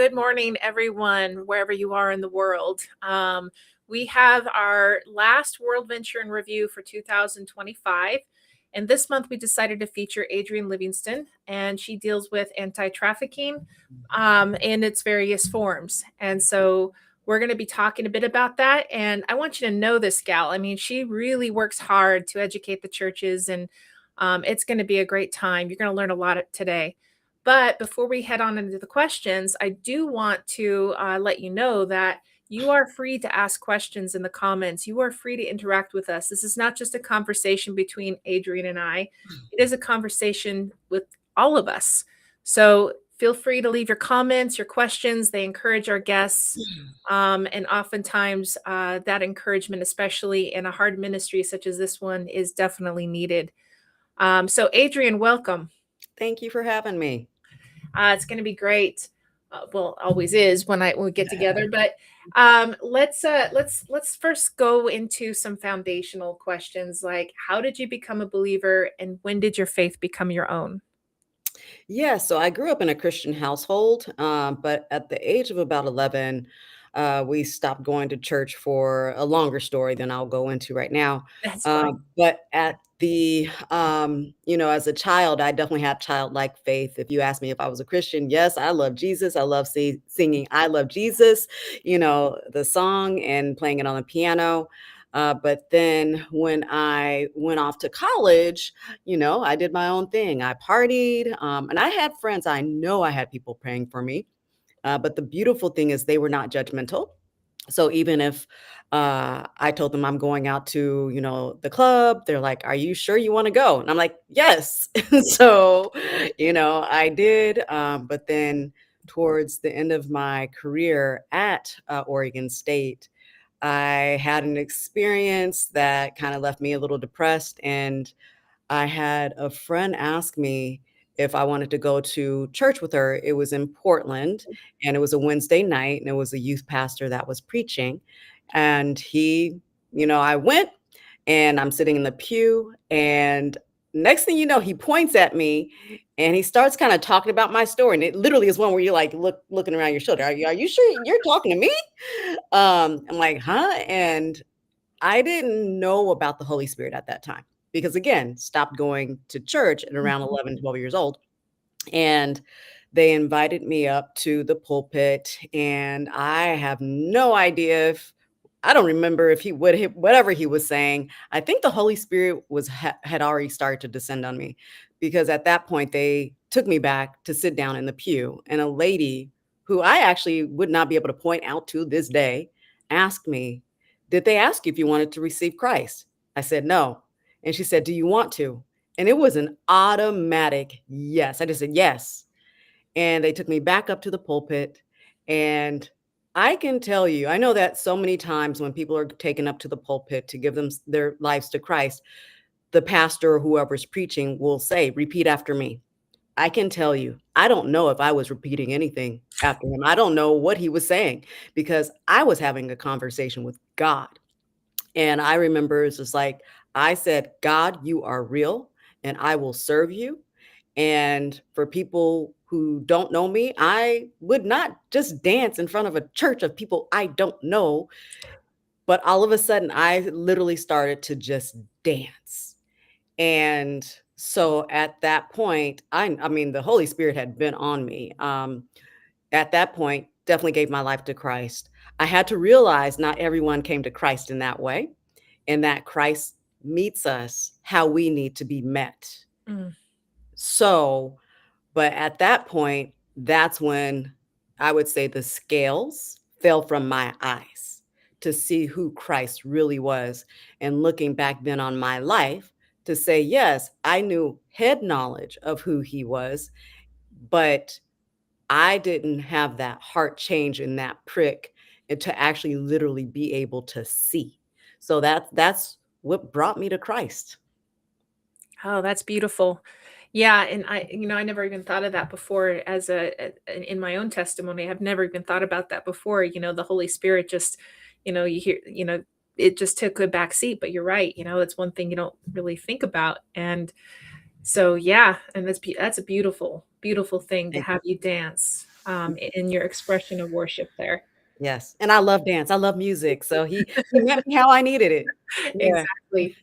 Good morning, everyone, wherever you are in the world. We have our last World Venture in Review for 2025. And this month we decided to feature Adrienne Livingston, and she deals with anti-trafficking in its various forms. And so we're going to be talking a bit about that. And I want you to know this gal. I mean, she really works hard to educate the churches, and it's going to be a great time. You're going to learn a lot today. But before we head on into the questions, I do want to let you know that you are free to ask questions in the comments. You are free to interact with us. This is not just a conversation between Adrienne and I. It is a conversation with all of us. So feel free to leave your comments, your questions. They encourage our guests. And oftentimes that encouragement, especially in a hard ministry such as this one, is definitely needed. So Adrienne, welcome. Thank you for having me. It's going to be great. Well, always is when we get together. But let's first go into some foundational questions, like how did you become a believer, and when did your faith become your own? Yeah, so I grew up in a Christian household, but at the age of about 11, we stopped going to church for a longer story than I'll go into right now. That's fine. But at as a child, I definitely had childlike faith. If you ask me if I was a Christian, yes, I love Jesus. I love singing I Love Jesus, the song and playing it on the piano. But then when I went off to college, I did my own thing. I partied, and I had friends. I know I had people praying for me. But the beautiful thing is they were not judgmental. So even if I told them I'm going out to, the club, they're like, "Are you sure you want to go?" And I'm like, "Yes." So, I did. But then towards the end of my career at Oregon State, I had an experience that kind of left me a little depressed, and I had a friend ask me if I wanted to go to church with her. It was in Portland, and it was a Wednesday night, and it was a youth pastor that was preaching. And I went, and I'm sitting in the pew, and next thing you know, he points at me and he starts kind of talking about my story. And it literally is one where you're like looking around your shoulder. Are you sure you're talking to me? I'm like, huh? And I didn't know about the Holy Spirit at that time because, again, stopped going to church at around Mhm. 11, 12 years old. And they invited me up to the pulpit, and I have no idea if I don't remember if whatever he was saying. I think the Holy Spirit had already started to descend on me, because at that point they took me back to sit down in the pew, and a lady who I actually would not be able to point out to this day asked me, "Did they ask you if you wanted to receive Christ?" I said, "No." And she said, "Do you want to?" And it was an automatic yes. I just said yes. And they took me back up to the pulpit. And I can tell you, I know that so many times when people are taken up to the pulpit to give their lives to Christ, the pastor or whoever's preaching will say, "Repeat after me." I can tell you, I don't know if I was repeating anything after him. I don't know what he was saying, because I was having a conversation with God. And I remember it's just like, I said, "God, you are real, and I will serve you." And for people who don't know me, I would not just dance in front of a church of people I don't know. But all of a sudden, I literally started to just dance. And so at that point, I mean, the Holy Spirit had been on me. At that point, definitely gave my life to Christ. I had to realize not everyone came to Christ in that way, and that Christ meets us how we need to be met. Mm. So, but at that point, that's when I would say the scales fell from my eyes to see who Christ really was. And looking back then on my life to say, yes, I knew head knowledge of who he was, but I didn't have that heart change and that prick, and to actually literally be able to see. So that's what brought me to Christ. Oh, that's beautiful. Yeah, and I never even thought of that before in my own testimony. I've never even thought about that before. The Holy Spirit just, you hear, it just took a back seat, but you're right. That's one thing you don't really think about. And so, yeah, and that's a beautiful, beautiful thing to Thank have you dance. in your expression of worship there. Yes, and I love dance, I love music, so he met me how I needed it. Yeah. Exactly.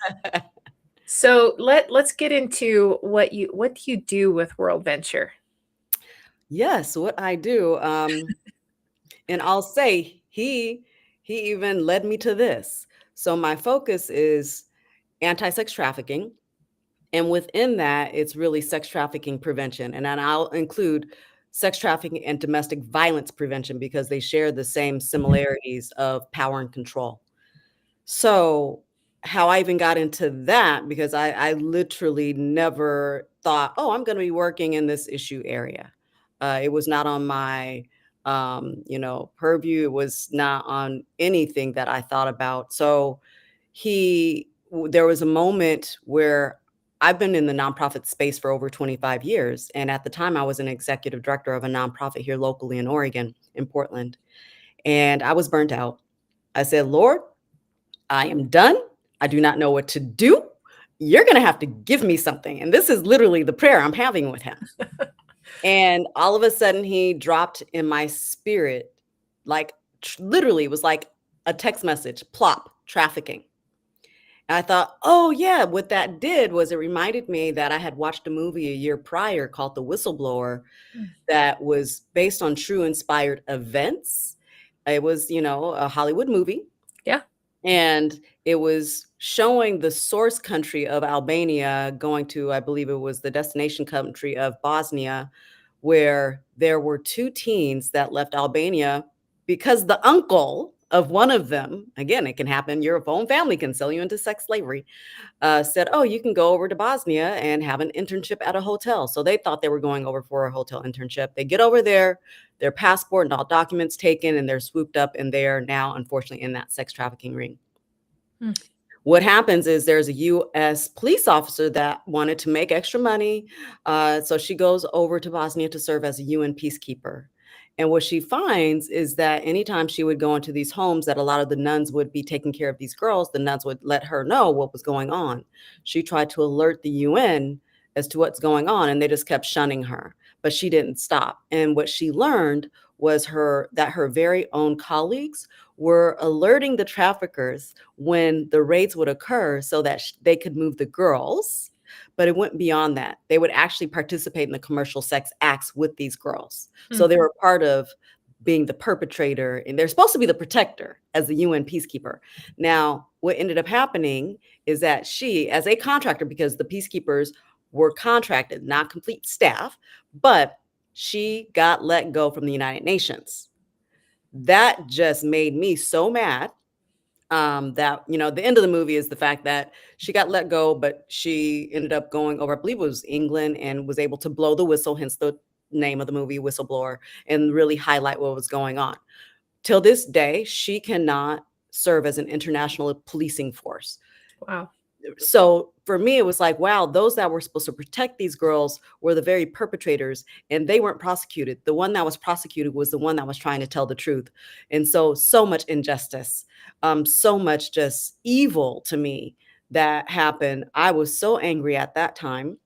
So let's get into what do you do with World Venture? Yes, what I do, and I'll say he even led me to this. So my focus is anti-sex trafficking, and within that, it's really sex trafficking prevention, and then I'll include sex trafficking and domestic violence prevention because they share the same similarities of power and control. So, how I even got into that, because I literally never thought, "Oh, I'm gonna be working in this issue area." It was not on my, purview. It was not on anything that I thought about. So, there was a moment where I've been in the nonprofit space for over 25 years, and at the time, I was an executive director of a nonprofit here locally in Oregon, in Portland, and I was burnt out. I said, "Lord, I am done. I do not know what to do. You're going to have to give me something." And this is literally the prayer I'm having with him. And all of a sudden, he dropped in my spirit, like literally, it was like a text message plop, trafficking. And I thought, oh, yeah, what that did was it reminded me that I had watched a movie a year prior called The Whistleblower Mm. that was based on true inspired events. It was, a Hollywood movie, Yeah. and it was showing the source country of Albania going to, I believe it was the destination country of Bosnia, where there were 2 teens that left Albania because the uncle of one of them, again, it can happen, your own family can sell you into sex slavery, said, "Oh, you can go over to Bosnia and have an internship at a hotel." So they thought they were going over for a hotel internship. They get over there, their passport and all documents taken, and they're swooped up, and they are now, unfortunately, in that sex trafficking ring. Mm. What happens is there's a US police officer that wanted to make extra money, so she goes over to Bosnia to serve as a UN peacekeeper. And what she finds is that anytime she would go into these homes that a lot of the nuns would be taking care of these girls, the nuns would let her know what was going on. She tried to alert the UN as to what's going on, and they just kept shunning her, but she didn't stop. And what she learned was her very own colleagues were alerting the traffickers when the raids would occur so that they could move the girls, but it went beyond that. They would actually participate in the commercial sex acts with these girls. So Mm. they were part of being the perpetrator, and they're supposed to be the protector as the UN peacekeeper. Now, what ended up happening is that she, as a contractor, because the peacekeepers were contracted, not complete staff, but she got let go from the United Nations. That just made me so mad, that, the end of the movie is the fact that she got let go, but she ended up going over, I believe it was England, and was able to blow the whistle, hence the name of the movie, Whistleblower, and really highlight what was going on. Till this day, she cannot serve as an international policing force. Wow. So for me, it was like, wow, those that were supposed to protect these girls were the very perpetrators, and they weren't prosecuted. The one that was prosecuted was the one that was trying to tell the truth. And so much injustice, so much just evil to me that happened. I was so angry at that time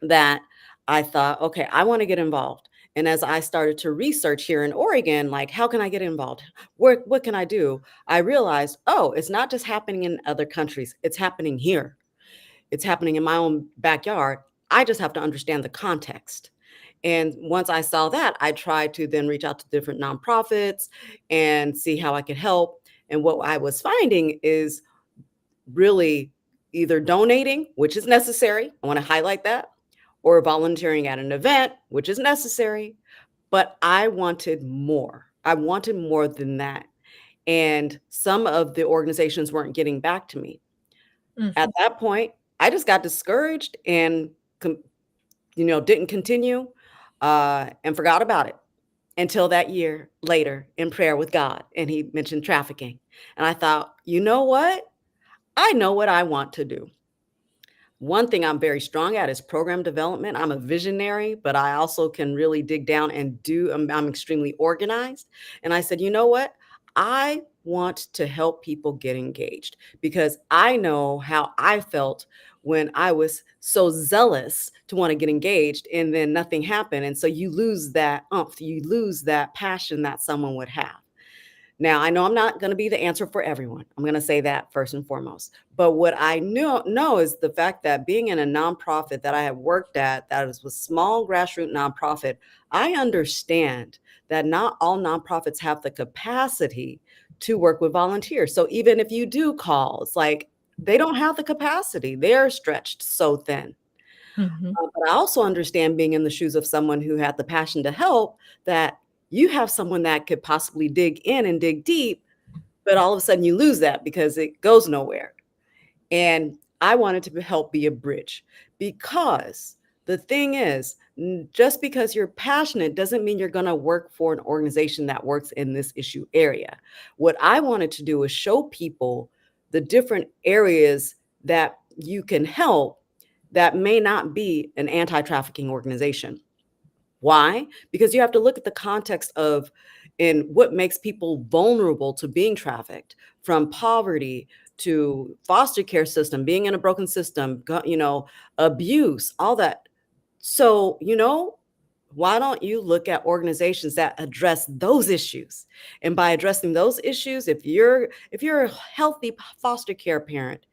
that I thought, okay, I want to get involved. And as I started to research here in Oregon, like, how can I get involved? What can I do? I realized, oh, it's not just happening in other countries, it's happening here. It's happening in my own backyard. I just have to understand the context. And once I saw that, I tried to then reach out to different nonprofits and see how I could help. And what I was finding is really either donating, which is necessary. I want to highlight that, or volunteering at an event, which is necessary. But I wanted more. I wanted more than that. And some of the organizations weren't getting back to me. At Mhm. that point, I just got discouraged and, didn't continue, and forgot about it until that year later in prayer with God. And he mentioned trafficking. And I thought, you know what? I know what I want to do. One thing I'm very strong at is program development. I'm a visionary, but I also can really dig down and I'm extremely organized. And I said, you know what? I want to help people get engaged because I know how I felt when I was so zealous to want to get engaged and then nothing happened. And so you lose that umph, you lose that passion that someone would have. Now, I know I'm not going to be the answer for everyone. I'm going to say that first and foremost. But what I know is the fact that being in a nonprofit that I have worked at, that is a small grassroots nonprofit, I understand that not all nonprofits have the capacity to work with volunteers. So even if you do call, it's like they don't have the capacity. They're stretched so thin. Mhm. But I also understand being in the shoes of someone who had the passion to help, that you have someone that could possibly dig in and dig deep, but all of a sudden you lose that because it goes nowhere. And I wanted to help be a bridge, because the thing is, just because you're passionate doesn't mean you're going to work for an organization that works in this issue area. What I wanted to do is show people the different areas that you can help that may not be an anti-trafficking organization. Why? Because you have to look at the context of and what makes people vulnerable to being trafficked, from poverty to foster care system, being in a broken system, abuse, all that. So, why don't you look at organizations that address those issues? And by addressing those issues, if you're a healthy foster care parent,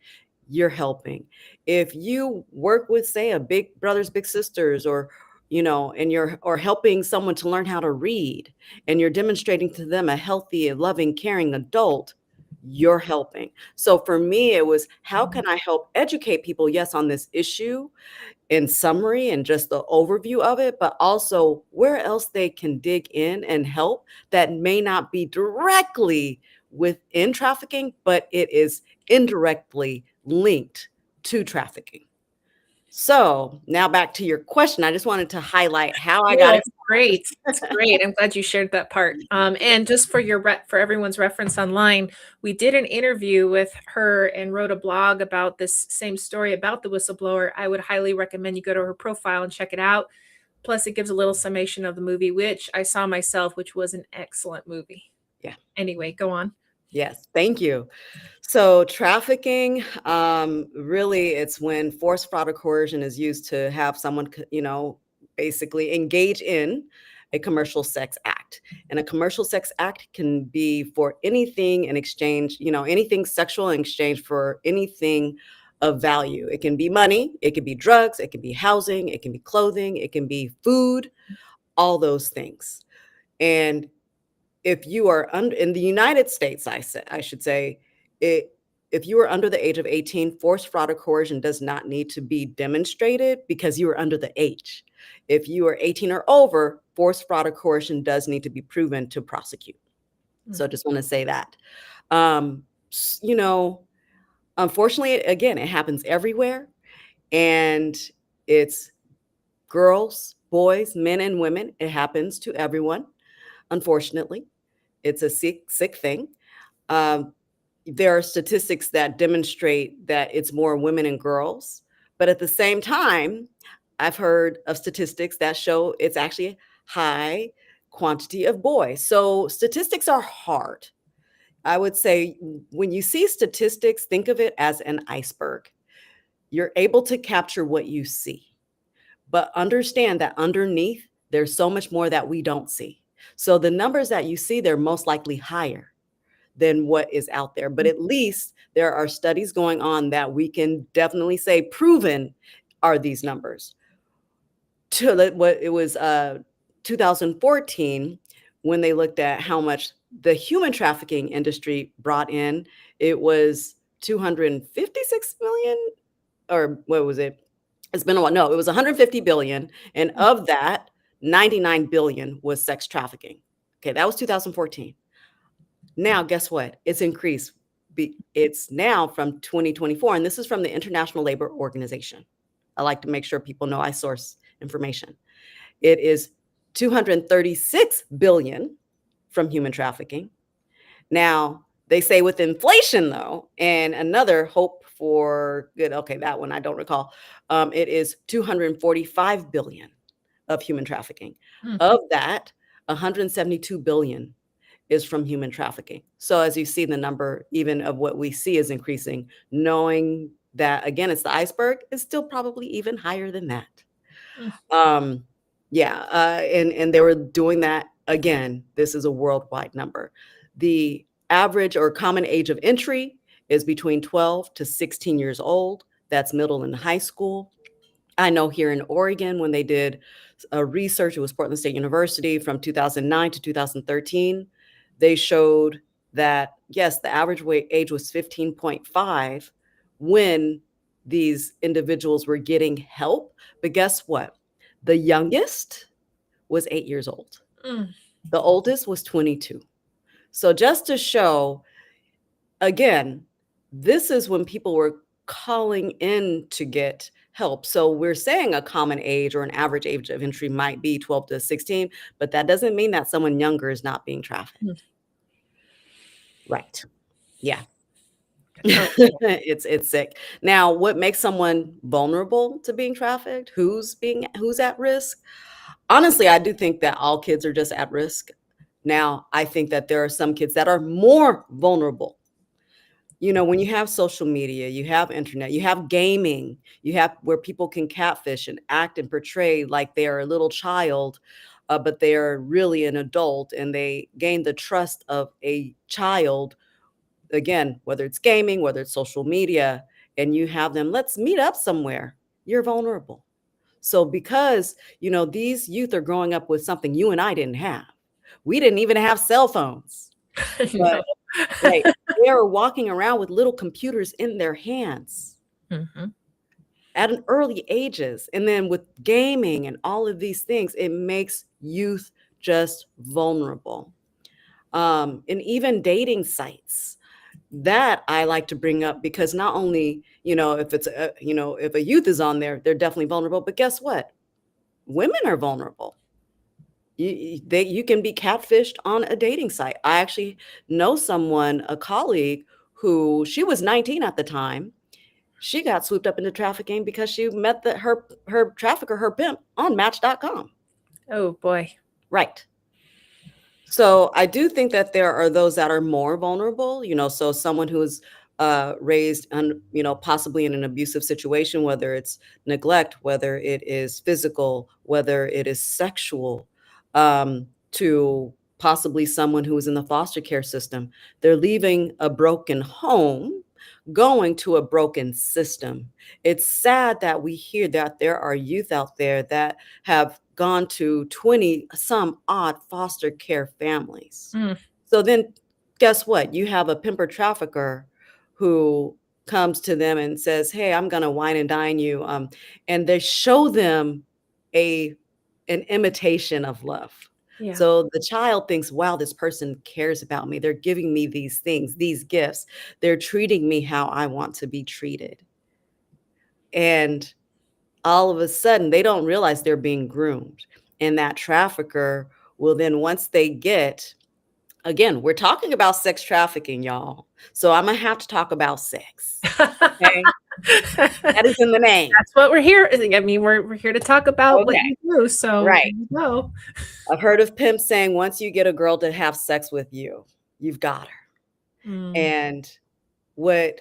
you're helping. If you work with, say, a big brothers, big sisters, or and you're or helping someone to learn how to read, and you're demonstrating to them a healthy, loving, caring adult, you're helping. So for me, it was, how can I help educate people, yes, on this issue in summary and just the overview of it, but also where else they can dig in and help that may not be directly within trafficking, but it is indirectly linked to trafficking. So now back to your question. I just wanted to highlight how I Cool, got it's great. It's great. I'm glad you shared that part. And just for for everyone's reference online, we did an interview with her and wrote a blog about this same story about the whistleblower. I would highly recommend you go to her profile and check it out. Plus, it gives a little summation of the movie, which I saw myself, which was an excellent movie. yeah. Anyway, go on. Yes, thank you. So trafficking, really, it's when force, fraud, or coercion is used to have someone, basically engage in a commercial sex act. And a commercial sex act can be for anything in exchange, anything sexual in exchange for anything of value. It can be money, it could be drugs, it can be housing, it can be clothing, it can be food, all those things. And if you are under in the United States, I should say, it if you are under the age of 18, forced fraud or coercion does not need to be demonstrated because you are under the age. If you are 18 or over, forced fraud or coercion does need to be proven to prosecute. So I just want to say that. Um, s- you know, Unfortunately, again, it happens everywhere, and it's girls, boys, men, and women. It happens to everyone, unfortunately. It's a sick thing. Um, there are statistics that demonstrate that it's more women and girls, but at the same time, I've heard of statistics that show it's actually high quantity of boys. So statistics are hard. I would say when you see statistics, think of it as an iceberg. You're able to capture what you see, but understand that underneath, there's so much more that we don't see. So the numbers that you see, they're most likely higher than what is out there. But at least there are studies going on that we can definitely say proven are these numbers. What it was 2014 when they looked at how much the human trafficking industry brought in. It was 256 million, or what was it? It's been a while. No, it was 150 billion, and of that, 99 billion was sex trafficking. Okay, that was 2014. Now, guess what? It's increased. It's now from 2024, and this is from the International Labor Organization. I like to make sure people know I source information. It is 236 billion from human trafficking. Now, they say with inflation, though, and another hope for good, okay, that one I don't recall, it is 245 billion of human trafficking. Mm. Of that, 172 billion is from human trafficking. So as you see, the number even of what we see is increasing, knowing that, again, it's the iceberg, is still probably even higher than that. Mm. Um, yeah, and they were doing that again. This is a worldwide number. The average or common age of entry is between 12 to 16 years old. That's middle and high school. I know here in Oregon, when they did a research, it was Portland State University from 2009 to 2013. They showed that, yes, the average age was 15.5 when these individuals were getting help. But guess what? The youngest was 8 years old. Mm. The oldest was 22. So just to show, again, this is when people were calling in to get help. So we're saying a common age or an average age of entry might be 12 to 16, but that doesn't mean that someone younger is not being trafficked. Mm. Right. Yeah. Oh, It's sick. Now, what makes someone vulnerable to being trafficked? Who's at risk? Honestly, I do think that all kids are just at risk. Now, I think that there are some kids that are more vulnerable. When you have social media, you have internet, you have gaming, you have where people can catfish and act and portray like they are a little child, but they are really an adult, and they gain the trust of a child. Again, whether it's gaming, whether it's social media, and you have them, let's meet up somewhere, you're vulnerable. So because, these youth are growing up with something you and I didn't have. We didn't even have cell phones. no. But right, they are walking around with little computers in their hands Mhm. at an early ages. And then with gaming and all of these things, it makes youth just vulnerable. And even dating sites that I like to bring up, because not only, if a youth is on there, they're definitely vulnerable. But guess what? Women are vulnerable. You can be catfished on a dating site. I actually know someone, a colleague, who she was 19 at the time. She got swooped up into trafficking because she met her trafficker, her pimp, on Match.com. Oh boy. Right. So I do think that there are those that are more vulnerable, so someone who is raised possibly in an abusive situation, whether it's neglect, whether it is physical, whether it is sexual, to possibly someone who is in the foster care system. They're leaving a broken home, going to a broken system. It's sad that we hear that there are youth out there that have gone to 20 some odd foster care families. Mm. So then guess what? You have a pimper trafficker who comes to them and says, "Hey, I'm going to wine and dine you." And they show them an imitation of love. Yeah. So the child thinks, wow, this person cares about me. They're giving me these things, these gifts. They're treating me how I want to be treated. And all of a sudden, they don't realize they're being groomed. And that trafficker will then, once they get, again, we're talking about sex trafficking, y'all. So I'm going to have to talk about sex. Okay. That is in the name. That's what we're here. I mean, we're here to talk about what Okay. you do. So Right. there you go. I've heard of pimps saying once you get a girl to have sex with you, you've got her. Mm. And what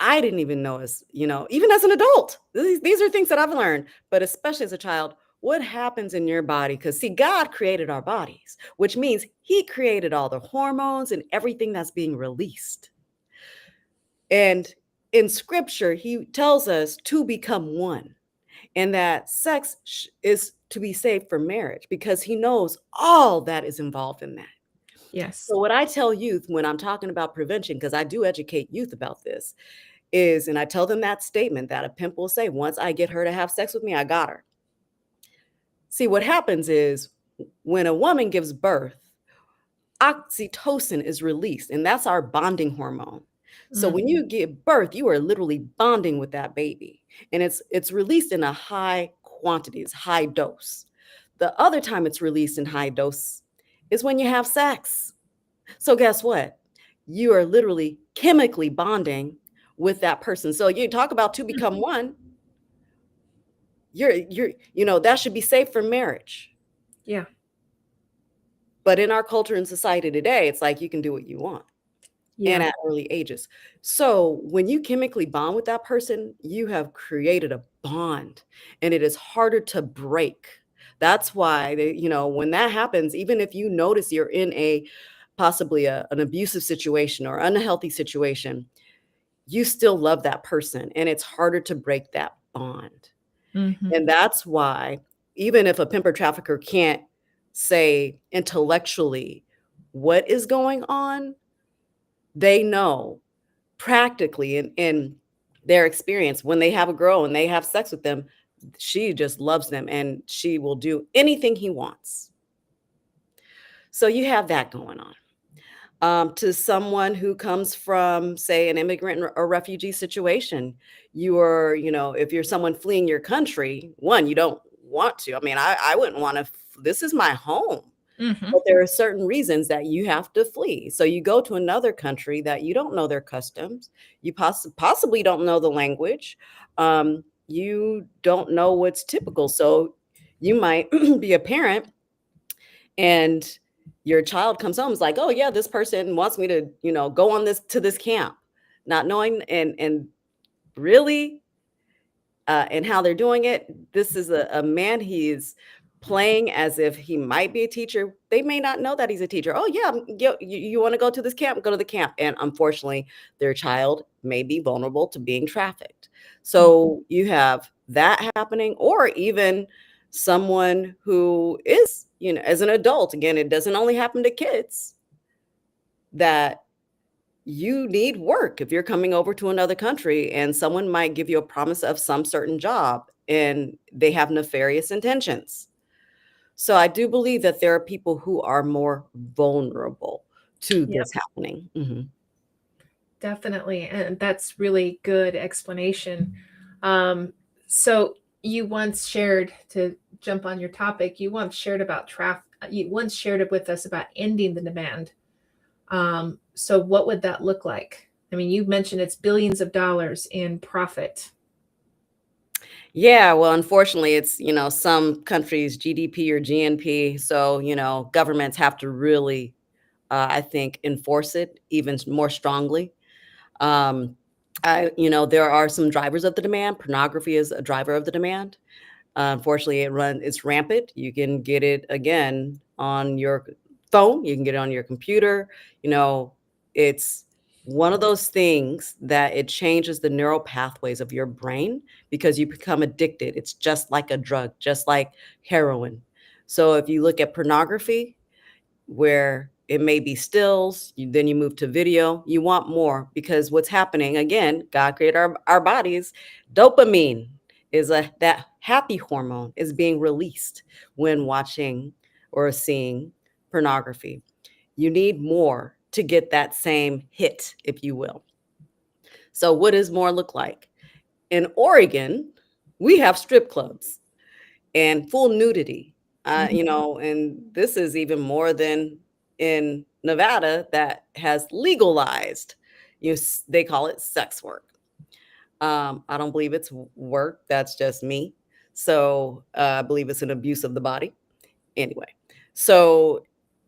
I didn't even know is, even as an adult, these are things that I've learned, but especially as a child, what happens in your body? Because see, God created our bodies, which means he created all the hormones and everything that's being released. And in scripture, he tells us to become one, and that sex is to be saved for marriage, because he knows all that is involved in that. Yes. So what I tell youth when I'm talking about prevention, because I do educate youth about this, is, and I tell them that statement that a pimp will say, once I get her to have sex with me, I got her. See, what happens is when a woman gives birth, oxytocin is released, and that's our bonding hormone. So when you give birth, you are literally bonding with that baby, and it's released in a high quantity, it's high dose. The other time it's released in high dose is when you have sex. So guess what? You are literally chemically bonding with that person. So you talk about to become one. That should be safe for marriage. Yeah. But in our culture and society today, it's like you can do what you want. and Yeah. at early ages. So when you chemically bond with that person, you have created a bond and it is harder to break. That's why when that happens, even if you notice you're in a possibly an abusive situation or unhealthy situation, you still love that person and it's harder to break that bond. Mhm. And that's why even if a pimper trafficker can't say intellectually what is going on, they know practically in their experience when they have a girl and they have sex with them, she just loves them and she will do anything he wants. So you have that going on. To someone who comes from, say, an immigrant or refugee situation, if you're someone fleeing your country, one, you don't want to. I mean, I wouldn't want to. This is my home. Mhm. But there are certain reasons that you have to flee. So you go to another country that you don't know their customs, you possibly don't know the language, you don't know what's typical. So you might be a parent and your child comes home, is like, "Oh yeah, this person wants me to, go on this camp," not knowing and really and how they're doing it. This is a man. He's playing as if he might be a teacher. They may not know that he's a teacher. Oh, yeah, you want to go to this camp? Go to the camp. And unfortunately, their child may be vulnerable to being trafficked. Mm. So you have that happening, or even someone who is, as an adult. Again, it doesn't only happen to kids that you need work if you're coming over to another country and someone might give you a promise of some certain job and they have nefarious intentions. So I do believe that there are people who are more vulnerable to Yep, this happening. Mhm. definitely, and that's really good explanation. Um, so you once shared, to jump on your topic, you once shared it with us about ending the demand. So what would that look like? I mean, you mentioned it's billions of dollars in profit. Yeah, well, unfortunately, it's, some countries' GDP or GNP. So, governments have to really, I think, enforce it even more strongly. Um, there are some drivers of the demand. Pornography is a driver of the demand. Unfortunately, it's rampant. You can get it again on your phone. You can get it on your computer. You know, it's one of those things that it changes the neural pathways of your brain because you become addicted. It's just like a drug, just like heroin. So if you look at pornography, where it may be stills, then you move to video, you want more because what's happening again, God created our bodies. Dopamine is that happy hormone is being released when watching or seeing pornography. You need more to get that same hit, if you will. So what does more look like? In Oregon, we have strip clubs and full nudity. Mhm. And this is even more than in Nevada that has legalized. They call it sex work. I don't believe it's work. That's just me. So I believe it's an abuse of the body. Anyway, so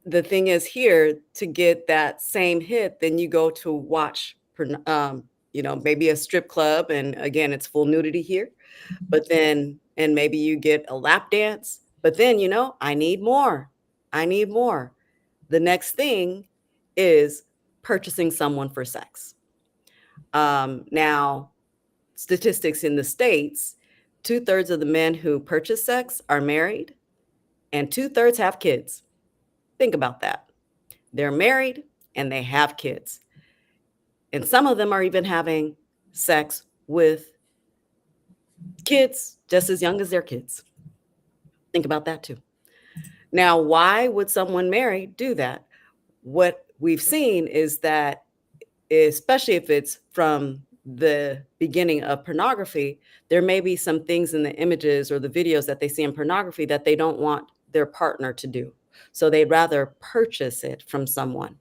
the thing is here to get that same hit, then you go to watch, maybe a strip club, and again, it's full nudity here but then and maybe you get a lap dance, but then, I need more. I need more. The next thing is purchasing someone for sex. Now, statistics in the States, two-thirds of the men who purchase sex are married, and two-thirds have kids. Think about that. They're married and they have kids. And some of them are even having sex with kids just as young as their kids. Think about that too. Now, why would someone married do that? What we've seen is that, especially if it's from the beginning of pornography, there may be some things in the images or the videos that they see in pornography that they don't want their partner to do. So they'd rather purchase it from someone.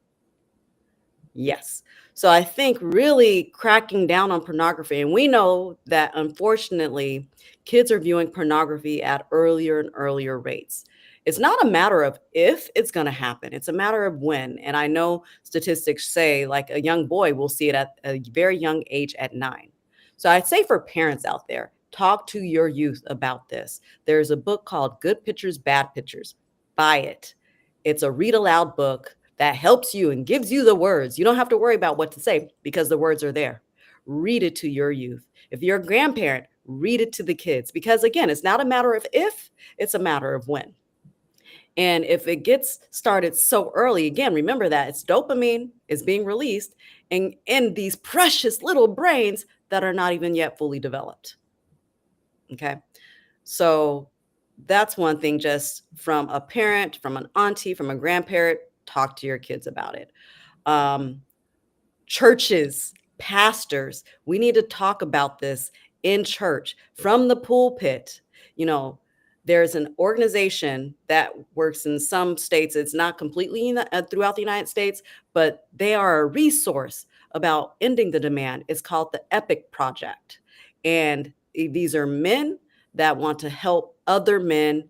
Yes. So I think really cracking down on pornography, and we know that unfortunately, kids are viewing pornography at earlier and earlier rates. It's not a matter of if it's going to happen, it's a matter of when. And I know statistics say like a young boy will see it at a very young age at 9. So I'd say for parents out there, talk to your youth about this. There's a book called Good Pictures, Bad Pictures. Buy it. It's a read aloud book that helps you and gives you the words. You don't have to worry about what to say because the words are there. Read it to your youth. If you're a grandparent, read it to the kids because, again, it's not a matter of if, it's a matter of when. And if it gets started so early, again, remember that it's dopamine is being released in these precious little brains that are not even yet fully developed. Okay. So that's one thing, just from a parent, from an auntie, from a grandparent, talk to your kids about it. Um, Churches, pastors, we need to talk about this in church from the pulpit. You know, there's an organization that works in some states. It's not completely throughout the United States, but they are a resource about ending the demand. It's called the Epic Project. And these are men that want to help other men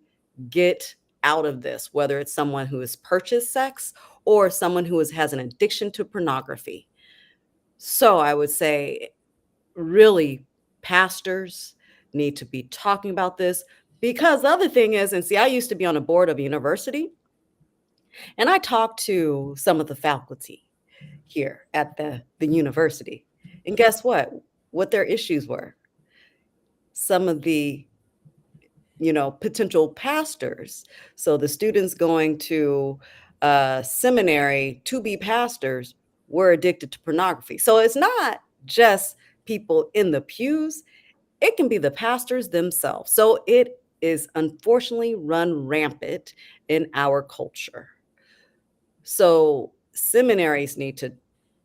get out of this, whether it's someone who has purchased sex or someone who has an addiction to pornography. So I would say, really, pastors need to be talking about this because the other thing is, and see, I used to be on a board of a university, and I talked to some of the faculty here at the university. And guess what? What their issues were. Some of the, potential pastors. So the students going to seminary to be pastors were addicted to pornography. So it's not just people in the pews, it can be the pastors themselves. So it is unfortunately run rampant in our culture. So seminaries need to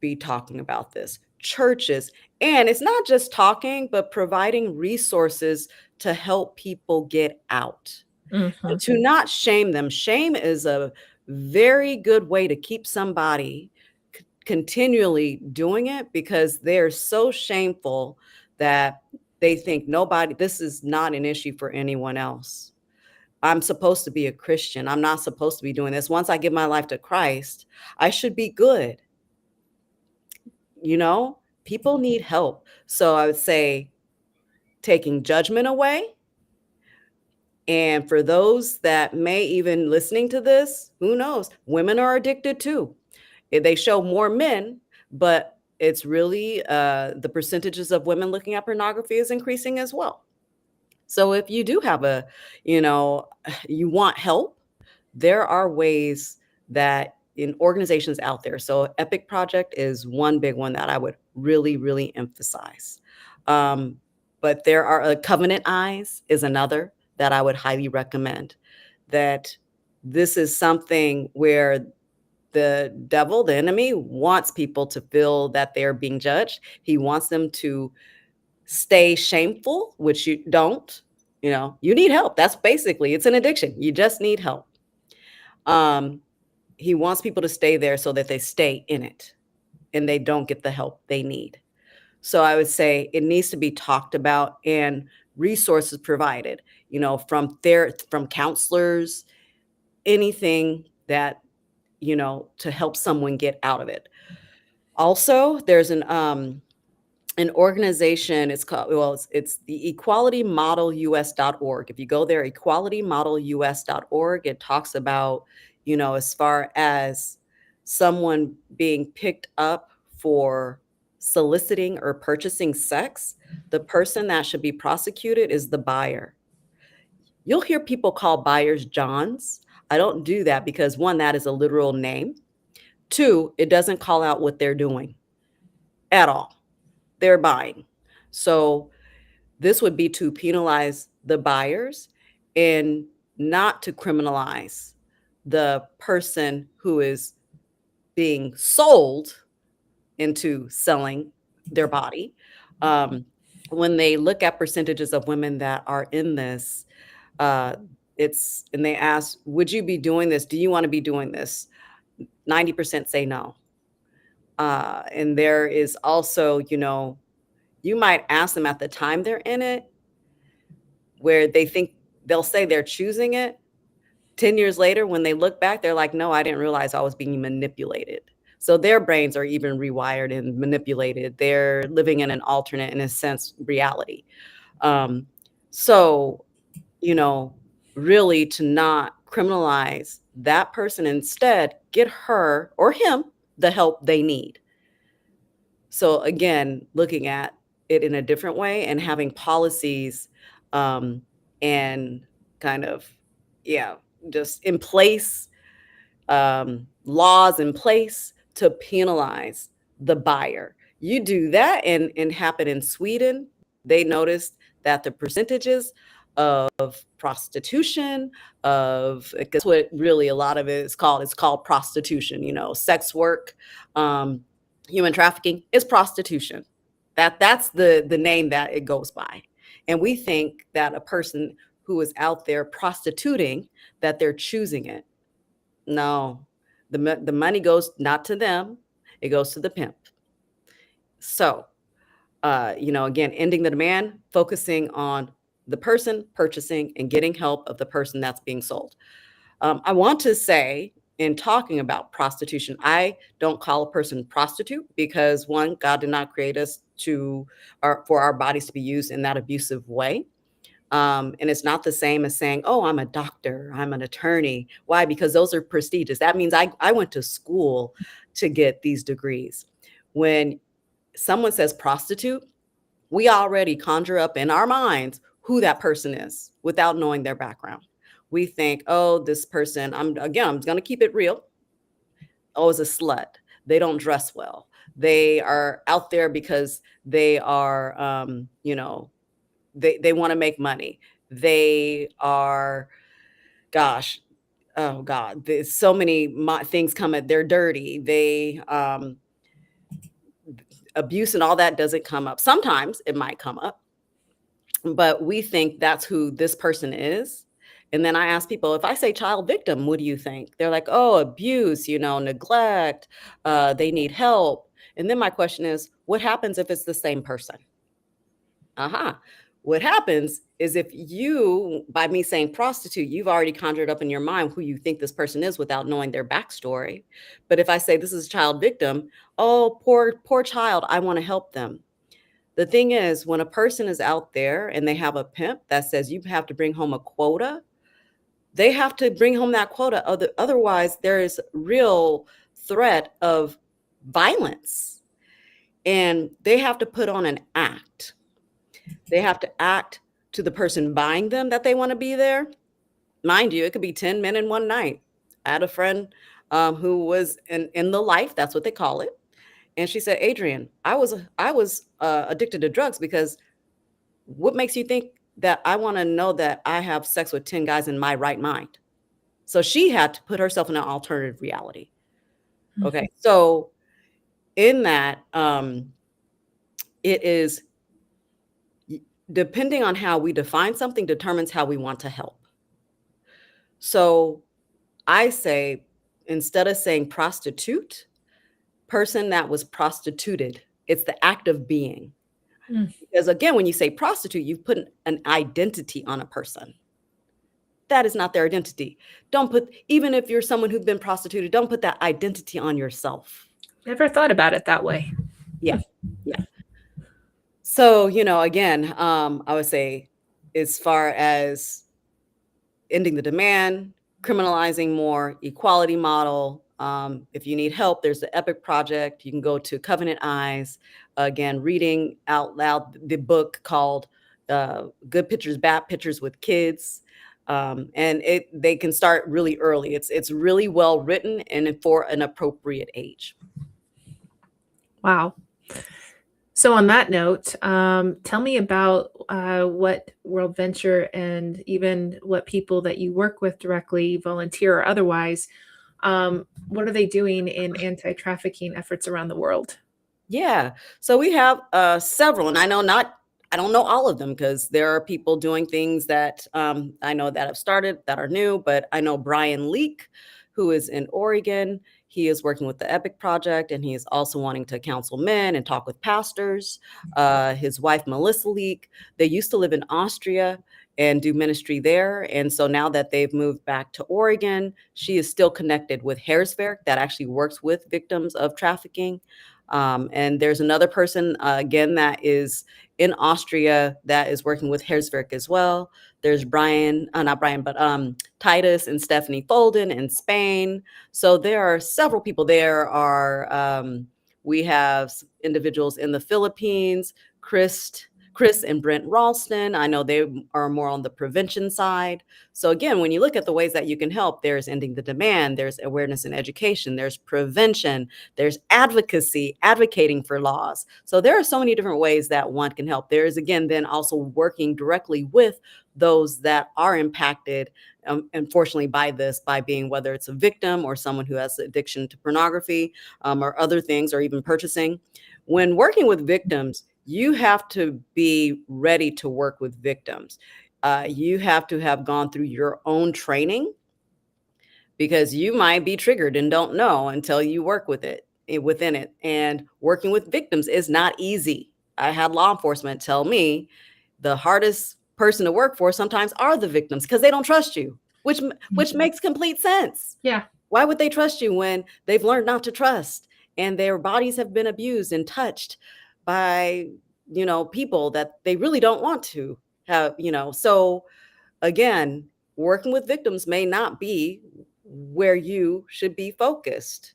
be talking about this, churches, and it's not just talking, but providing resources to help people get out Mhm. and to not shame them. Shame is a very good way to keep somebody continually doing it because they're so shameful that they think nobody, this is not an issue for anyone else. I'm supposed to be a Christian. I'm not supposed to be doing this. Once I give my life to Christ, I should be good. People need help. So I would say taking judgment away. And for those that may even listening to this, who knows? Women are addicted too. They show more men, but it's really the percentages of women looking at pornography is increasing as well. So if you do have you know, you want help, there are ways that in organizations out there. So Epic Project is one big one that I would really, really emphasize. Um, but there are Covenant Eyes is another that I would highly recommend. That this is something where the devil, the enemy, wants people to feel that they're being judged. He wants them to stay shameful, which you don't. You need help. That's basically, it's an addiction. You just need help. Um, he wants people to stay there so that they stay in it and they don't get the help they need. So I would say it needs to be talked about and resources provided, from counselors, anything that, to help someone get out of it. Also, there's an organization. It's called, well, it's the equalitymodelus.org. If you go there, equalitymodelus.org, it talks about, as far as someone being picked up for soliciting or purchasing sex, the person that should be prosecuted is the buyer. You'll hear people call buyers Johns. I don't do that because, one, that is a literal name. Two, it doesn't call out what they're doing at all. They're buying. So this would be to penalize the buyers and not to criminalize the person who is being sold into selling their body. When they look at percentages of women that are in this, uh, and they ask, would you be doing this? Do you want to be doing this? 90% say no. And there is also, you might ask them at the time they're in it, where they think they'll say they're choosing it. 10 years later, when they look back, they're like, no, I didn't realize I was being manipulated. So their brains are even rewired and manipulated. They're living in an alternate, in a sense, reality. Um, so, you know, really to not criminalize that person, instead, get her or him the help they need. So again, looking at it in a different way and having policies um, and kind of, yeah, just in place, laws in place to penalize the buyer. You do that, and happen in Sweden. They noticed that the percentages of prostitution, of, because what really a lot of it is called, it's called prostitution, sex work, um, human trafficking is prostitution. That's the name that it goes by. And we think that a person who is out there prostituting, that they're choosing it. No, the money goes not to them, it goes to the pimp. So, again, ending the demand, focusing on the person purchasing and getting help of the person that's being sold. I want to say, in talking about prostitution, I don't call a person prostitute because, one, God did not create us for our bodies to be used in that abusive way. And it's not the same as saying, oh, I'm a doctor, I'm an attorney. Why? Because those are prestigious. That means I went to school to get these degrees. When someone says prostitute, we already conjure up in our minds who that person is without knowing their background. We think, oh, this person, I'm going to keep it real. Oh, is a slut. They don't dress well. They are out there because they are, they want to make money. They are, gosh, oh God, there's so many things come at, they're dirty. They, abuse and all that doesn't come up. Sometimes it might come up, but we think that's who this person is. And then I ask people, if I say child victim, what do you think? They're like, oh, abuse, neglect, they need help. And then my question is, what happens if it's the same person? What happens is, if you, by me saying prostitute, you've already conjured up in your mind who you think this person is without knowing their backstory. But if I say this is a child victim, oh, poor child, I want to help them. The thing is, when a person is out there and they have a pimp that says you have to bring home a quota, they have to bring home that quota. Otherwise, there is real threat of violence. And they have to put on an act. They have to act to the person buying them that they want to be there. Mind you, it could be 10 men in one night. I had a friend who was in the life, that's what they call it. And she said, Adrienne, I was addicted to drugs because what makes you think that I want to know that I have sex with 10 guys in my right mind? So she had to put herself in an alternative reality. Okay. So in that, it is, depending on how we define something determines how we want to help. So I say, instead of saying prostitute, person that was prostituted, it's the act of being. Because again, when you say prostitute, you've put an identity on a person. That is not their identity. Even if you're someone who's been prostituted, don't put that identity on yourself. Never thought about it that way. Yeah. So, again, I would say, as far as ending the demand, criminalizing more, equality model. If you need help, there's the EPIC project. You can go to Covenant Eyes. Again, reading out loud the book called Good Pictures, Bad Pictures with Kids. And they can start really early. It's really well written and for an appropriate age. Wow. So on that note, tell me about what WorldVenture and even what people that you work with directly, volunteer or otherwise, what are they doing in anti-trafficking efforts around the world? Yeah. So we have several, and I don't know all of them because there are people doing things that I know that have started that are new, but I know Brian Leak, who is in Oregon. He is working with the EPIC project, and he is also wanting to counsel men and talk with pastors. His wife, Melissa Leak, they used to live in Austria, and do ministry there. And so now that they've moved back to Oregon, she is still connected with HERE that actually works with victims of trafficking. And there's another person, again, that is in Austria that is working with HERE as well. There's Brian, not Brian, but Titus and Stephanie Folden in Spain. So there are several people. We have individuals in the Philippines, Chris and Brent Ralston. I know they are more on the prevention side. So again, when you look at the ways that you can help, there's ending the demand, there's awareness and education, there's prevention, there's advocacy, advocating for laws. So there are so many different ways that one can help. There is, again, then also working directly with those that are impacted, unfortunately, by being, whether it's a victim or someone who has addiction to pornography, or other things, or even purchasing. When working with victims, you have to be ready to work with victims. You have to have gone through your own training, because you might be triggered and don't know until you work within it. And working with victims is not easy. I had law enforcement tell me the hardest person to work for sometimes are the victims, because they don't trust you, which makes complete sense. Yeah. Why would they trust you when they've learned not to trust, and their bodies have been abused and touched by, people that they really don't want to have, so again, working with victims may not be where you should be focused.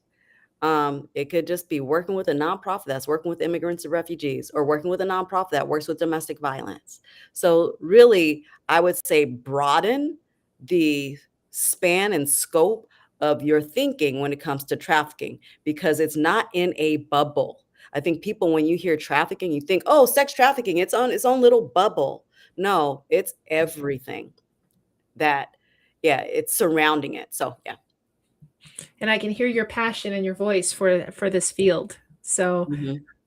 It could just be working with a nonprofit that's working with immigrants and refugees, or working with a nonprofit that works with domestic violence. So really, I would say broaden the span and scope of your thinking when it comes to trafficking, because it's not in a bubble. I think people, when you hear trafficking, you think, oh, sex trafficking, it's on its own little bubble. No, it's everything that, yeah, it's surrounding it. So, yeah. And I can hear your passion in your voice for this field. So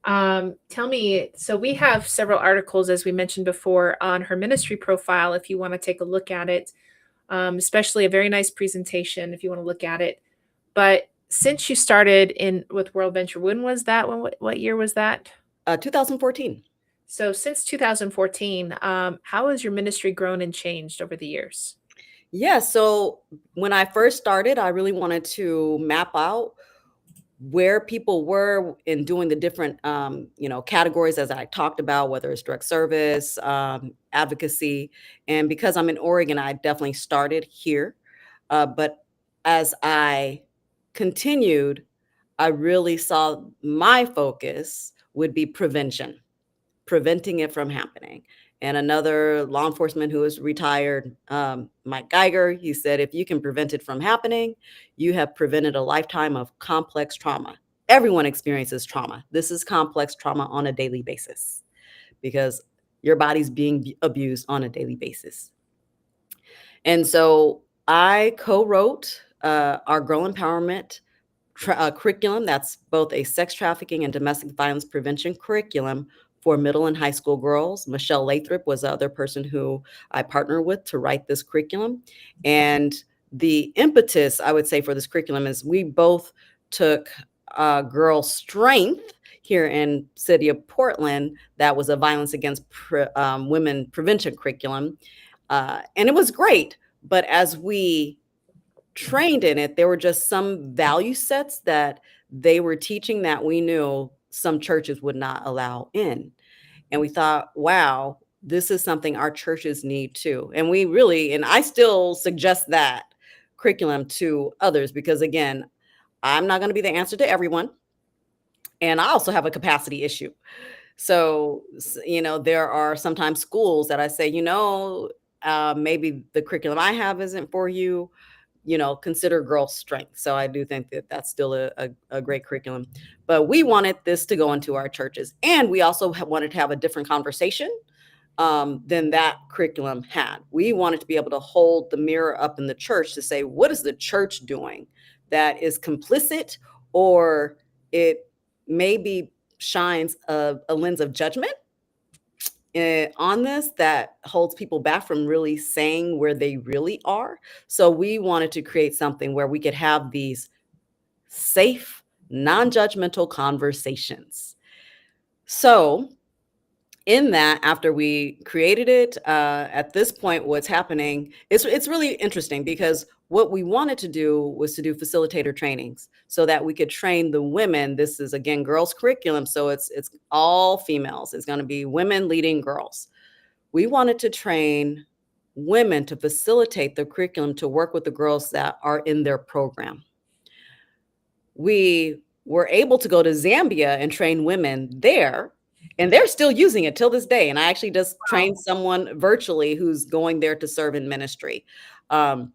tell me, so we have several articles, as we mentioned before, on her ministry profile, if you want to take a look at it, especially a very nice presentation if you want to look at it. But since you started with WorldVenture, when was that? What year was that? 2014. So since 2014, how has your ministry grown and changed over the years? Yeah, so when I first started, I really wanted to map out where people were in doing the different, categories, as I talked about, whether it's direct service, advocacy. And because I'm in Oregon, I definitely started here. But as I continued, I really saw my focus would be preventing it from happening. And another law enforcement who is retired, Mike Geiger, he said, if you can prevent it from happening, you have prevented a lifetime of complex trauma. Everyone experiences trauma. This is complex trauma on a daily basis, because your body's being abused on a daily basis. And so I co-wrote our Girl Empowerment curriculum. That's both a sex trafficking and domestic violence prevention curriculum for middle and high school girls. Michelle Lathrop was the other person who I partnered with to write this curriculum. And the impetus, I would say, for this curriculum is we both took Girl Strength here in city of Portland. That was a violence against women prevention curriculum. And it was great. But as we trained in it, there were just some value sets that they were teaching that we knew some churches would not allow in. And we thought, wow, this is something our churches need too. And I still suggest that curriculum to others, because again, I'm not going to be the answer to everyone. And I also have a capacity issue. So, there are sometimes schools that I say, maybe the curriculum I have isn't for you, consider Girl Strength. So I do think that that's still a great curriculum. But we wanted this to go into our churches. And we also wanted to have a different conversation than that curriculum had. We wanted to be able to hold the mirror up in the church to say, what is the church doing that is complicit, or it maybe shines a lens of judgment on this that holds people back from really saying where they really are. So we wanted to create something where we could have these safe, non-judgmental conversations. So in that, after we created it, at this point, what's happening, it's really interesting because what we wanted to do was to do facilitator trainings so that we could train the women. This is again girls curriculum, so it's all females. It's going to be women leading girls. We wanted to train women to facilitate the curriculum to work with the girls that are in their program. We were able to go to Zambia and train women there, and they're still using it till this day. And I actually just Wow. trained someone virtually who's going there to serve in ministry. Um,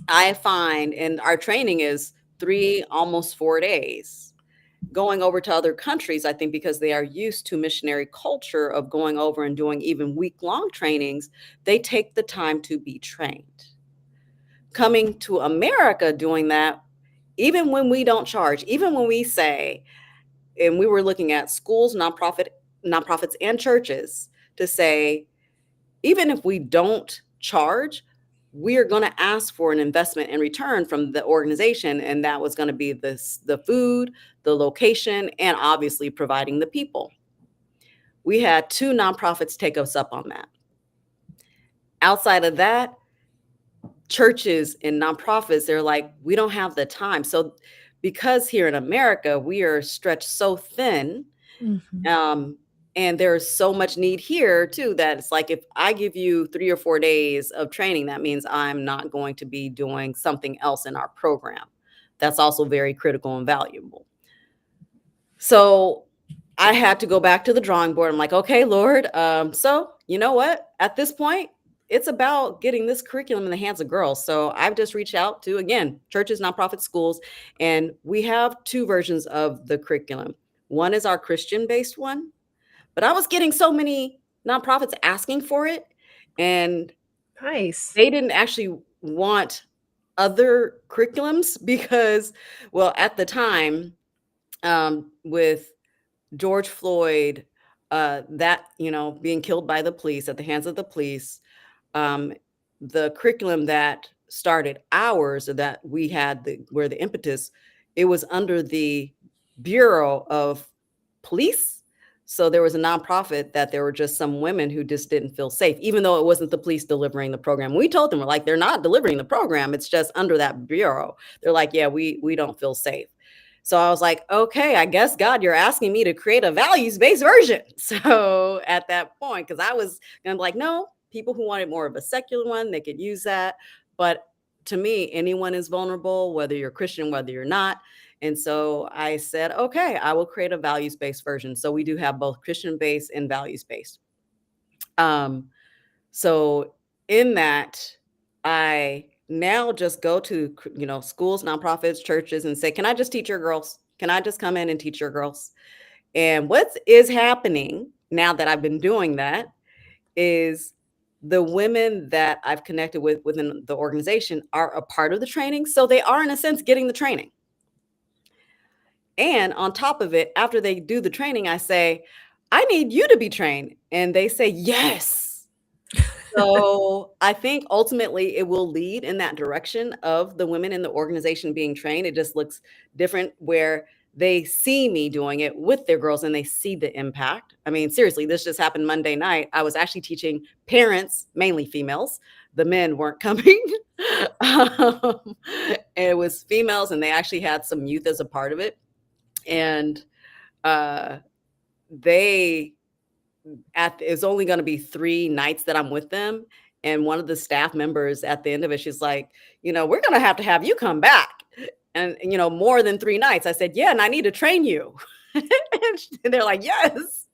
I find, and our training is 3, almost 4 days. Going over to other countries, I think because they are used to missionary culture of going over and doing even week-long trainings, they take the time to be trained. Coming to America doing that, even when we don't charge, even when we say, and we were looking at schools, nonprofits and churches to say, even if we don't charge, we are going to ask for an investment in return from the organization. And that was going to be the food, the location, and obviously providing the people. We had 2 nonprofits take us up on that. Outside of that, churches and nonprofits, they're like, we don't have the time. So because here in America, we are stretched so thin, Mhm. and there's so much need here too, that it's like, if I give you 3 or 4 days of training, that means I'm not going to be doing something else in our program. That's also very critical and valuable. So I had to go back to the drawing board. I'm like, okay, Lord, so you know what? At this point, it's about getting this curriculum in the hands of girls. So I've just reached out to, again, churches, nonprofit schools, and we have 2 versions of the curriculum. One is our Christian-based one, but I was getting so many nonprofits asking for it, and Nice. they didn't actually want other curriculums because, well, at the time, with George Floyd, that, being killed by the police, at the hands of the police, um, the curriculum that started ours, or that we had, where the impetus, it was under the Bureau of Police. So there was a nonprofit that there were just some women who just didn't feel safe, even though it wasn't the police delivering the program. We told them, we're like, they're not delivering the program. It's just under that bureau. They're like, yeah, we don't feel safe. So I was like, okay, I guess God, you're asking me to create a values-based version. So at that point, because I was gonna be like, no, people who wanted more of a secular one, they could use that. But to me, anyone is vulnerable, whether you're Christian, whether you're not. And so I said, okay, I will create a values-based version. So we do have both Christian-based and values-based. Um, so in that, I now just go to, schools, nonprofits, churches, and say, can I just teach your girls? Can I just come in and teach your girls? And what is happening now that I've been doing that is the women that I've connected with within the organization are a part of the training. So they are, in a sense, getting the training. And on top of it, after they do the training, I say, I need you to be trained. And they say, yes. So I think ultimately it will lead in that direction of the women in the organization being trained. It just looks different where they see me doing it with their girls and they see the impact. I mean, seriously, this just happened Monday night. I was actually teaching parents, mainly females. The men weren't coming. um, and it was females, and they actually had some youth as a part of it. And uh, they it's only going to be 3 nights that I'm with them. And one of the staff members at the end of it, she's like, we're going to have you come back. And, more than 3 nights. I said, yeah, and I need to train you. And they're like, yes.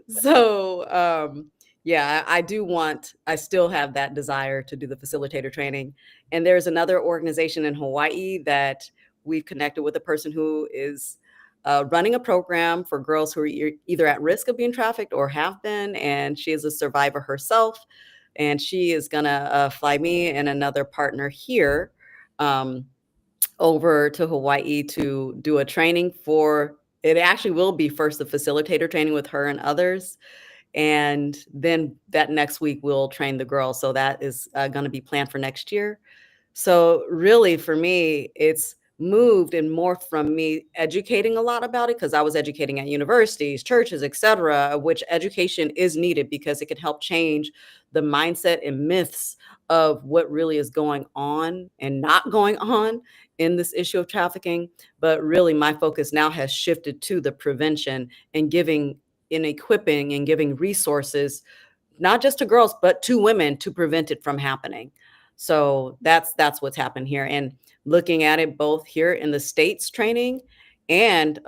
So, yeah, I still have that desire to do the facilitator training. And there's another organization in Hawaii that we've connected with, a person who is running a program for girls who are either at risk of being trafficked or have been, and she is a survivor herself. And she is going to fly me and another partner here over to Hawaii to do a training for it. Actually will be first the facilitator training with her and others. And then that next week we'll train the girls. So that is going to be planned for next year. So really for me, it's moved and morphed from me educating a lot about it, because I was educating at universities, churches, etc., which education is needed because it can help change the mindset and myths of what really is going on and not going on in this issue of trafficking. But really, my focus now has shifted to the prevention and giving, in equipping and giving resources, not just to girls, but to women, to prevent it from happening. So that's what's happened here. And looking at it both here in the States training and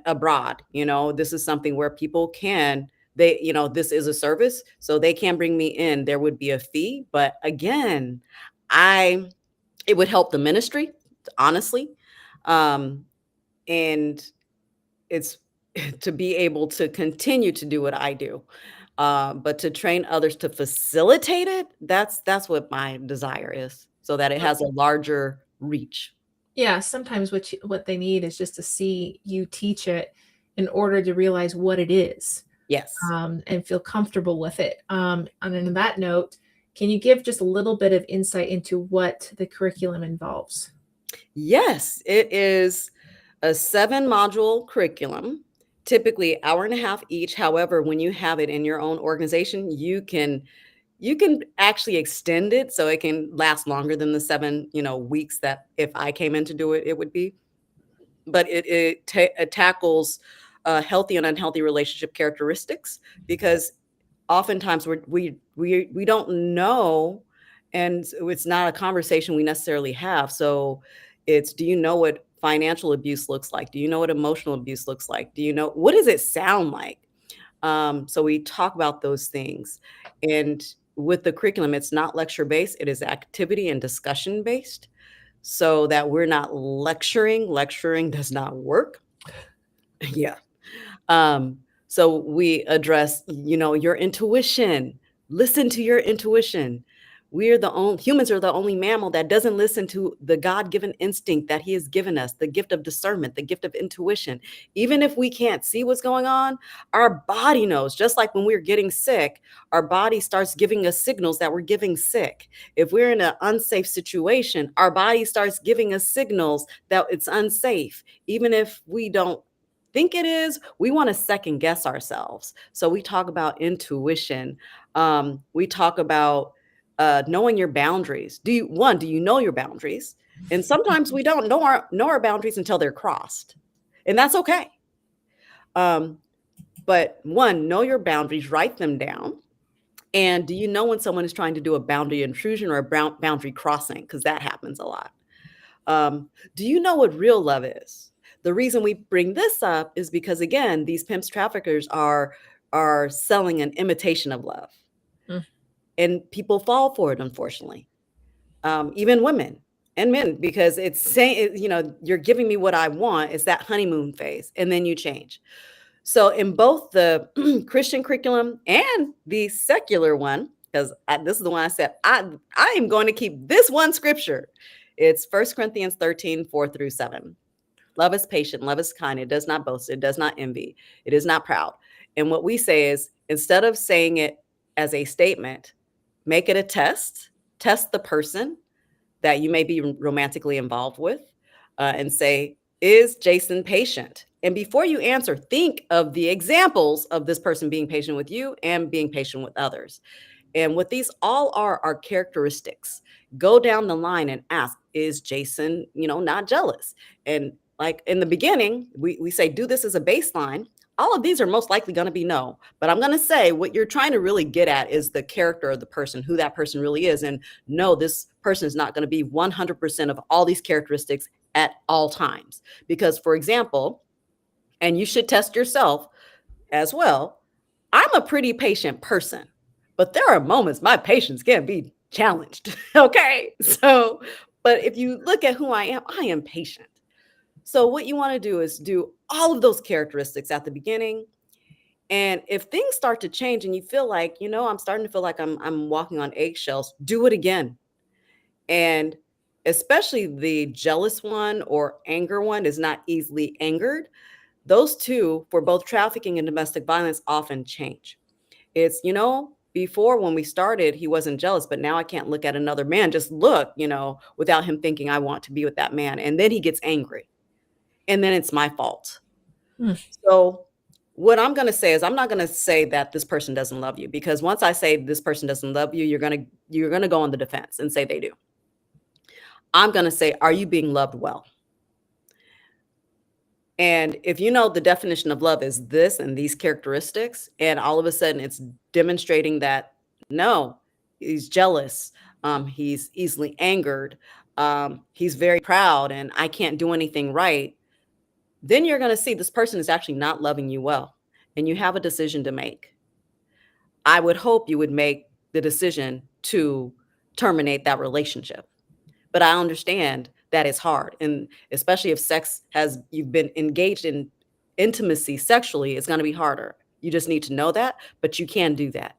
abroad, this is something where people can, this is a service, so they can bring me in. There would be a fee, but again, I it would help the ministry, honestly. Um, and it's to be able to continue to do what I do. But to train others to facilitate it, that's what my desire is, so that it has a larger reach. Yeah, sometimes what they need is just to see you teach it in order to realize what it is, Yes. and feel comfortable with it. And on that note, can you give just a little bit of insight into what the curriculum involves? Yes, it is a 7-module curriculum, typically hour and a half each. However, when you have it in your own organization, you can actually extend it so it can last longer than the 7, weeks that if I came in to do it, it would be. But it tackles healthy and unhealthy relationship characteristics, because oftentimes we don't know, and it's not a conversation we necessarily have. So it's, do you know what financial abuse looks like? Do you know what emotional abuse looks like? Do you know, what does it sound like? So we talk about those things. And with the curriculum, it's not lecture based, it is activity and discussion based, so that we're not lecturing does not work. Yeah. So we address, your intuition. Listen to your intuition. Humans are the only mammal that doesn't listen to the God-given instinct that he has given us, the gift of discernment, the gift of intuition. Even if we can't see what's going on, our body knows. Just like when we're getting sick, our body starts giving us signals that we're getting sick. If we're in an unsafe situation, our body starts giving us signals that it's unsafe. Even if we don't think it is, we want to second guess ourselves. So we talk about intuition. We talk about knowing your boundaries. Do you know your boundaries? And sometimes we don't know our boundaries until they're crossed, and that's okay. Um, but one, know your boundaries, write them down. And do you know when someone is trying to do a boundary intrusion or a boundary crossing? Because that happens a lot. Do you know what real love is? The reason we bring this up is because, again, these pimps traffickers are selling an imitation of love, Mm. and people fall for it, unfortunately. Even women and men, because it's saying, you're giving me what I want. It's that honeymoon phase, and then you change. So in both the Christian curriculum and the secular one, because this is the one I said, I am going to keep this one scripture. It's 1 Corinthians 13, 4-7. Love is patient, love is kind, it does not boast, it does not envy, it is not proud. And what we say is, instead of saying it as a statement, make it a test. Test the person that you may be romantically involved with, and say, is Jason patient? And before you answer, think of the examples of this person being patient with you and being patient with others. And what these all are characteristics. Go down the line and ask, is Jason, not jealous? And like in the beginning, we say, do this as a baseline. All of these are most likely going to be no. But I'm going to say what you're trying to really get at is the character of the person, who that person really is. And no, this person is not going to be 100% of all these characteristics at all times. Because, for example, and you should test yourself as well, I'm a pretty patient person, but there are moments my patience can be challenged. Okay. So, but if you look at who I am patient. So, what you want to do is do all of those characteristics at the beginning. And if things start to change and you feel like, I'm starting to feel like I'm walking on eggshells, do it again. And especially the jealous one or anger one is not easily angered. Those two, for both trafficking and domestic violence, often change. It's, before when we started, he wasn't jealous, but now I can't look at another man, just look, without him thinking I want to be with that man. And then he gets angry. And then it's my fault. Mm. So what I'm going to say is I'm not going to say that this person doesn't love you, because once I say this person doesn't love you, you're going to go on the defense and say they do. I'm going to say, are you being loved well? And if you know the definition of love is this and these characteristics, and all of a sudden it's demonstrating that no, he's jealous, he's easily angered, he's very proud, and I can't do anything right, then you're going to see this person is actually not loving you well. And you have a decision to make. I would hope you would make the decision to terminate that relationship. But I understand that it's hard. And especially if you've been engaged in intimacy sexually, it's going to be harder. You just need to know that, but you can do that.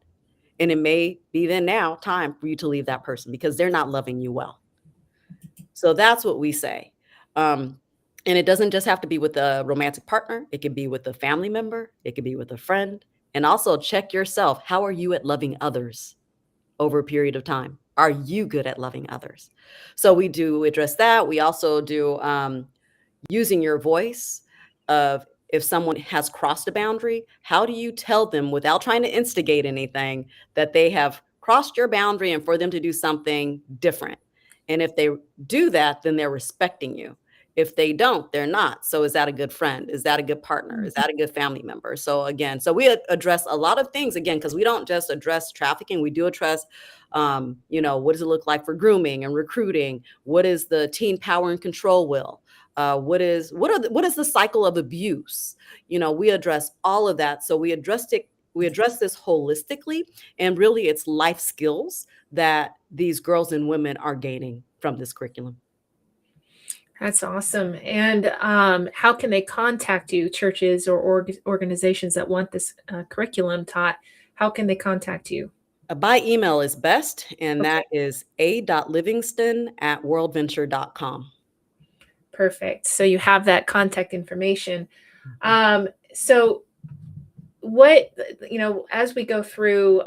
And it may be then now time for you to leave that person because they're not loving you well. So that's what we say. And it doesn't just have to be with a romantic partner. It could be with a family member. It could be with a friend. And also check yourself. How are you at loving others over a period of time? Are you good at loving others? So we do address that. We also do using your voice of if someone has crossed a boundary, how do you tell them without trying to instigate anything that they have crossed your boundary and for them to do something different? And if they do that, then they're respecting you. If they don't, they're not. So is that a good friend? Is that a good partner? Is that a good family member? So again, so we address a lot of things again, because we don't just address trafficking. We do address, what does it look like for grooming and recruiting? What is the teen power and control will? What is the cycle of abuse? We address all of that. So we address this holistically, and really it's life skills that these girls and women are gaining from this curriculum. That's awesome. And how can they contact you, churches or organizations that want this curriculum taught? How can they contact you? By email is best, and Okay. that is a.livingston@worldventure.com. Perfect. So you have that contact information. So what, as we go through,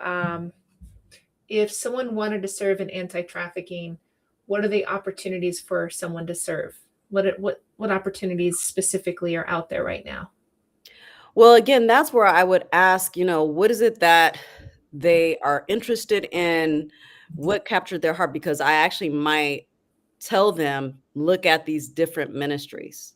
if someone wanted to serve in anti-trafficking, what are the opportunities for someone to serve? What opportunities specifically are out there right now? Well, again, that's where I would ask, what is it that they are interested in? What captured their heart? Because I actually might tell them, look at these different ministries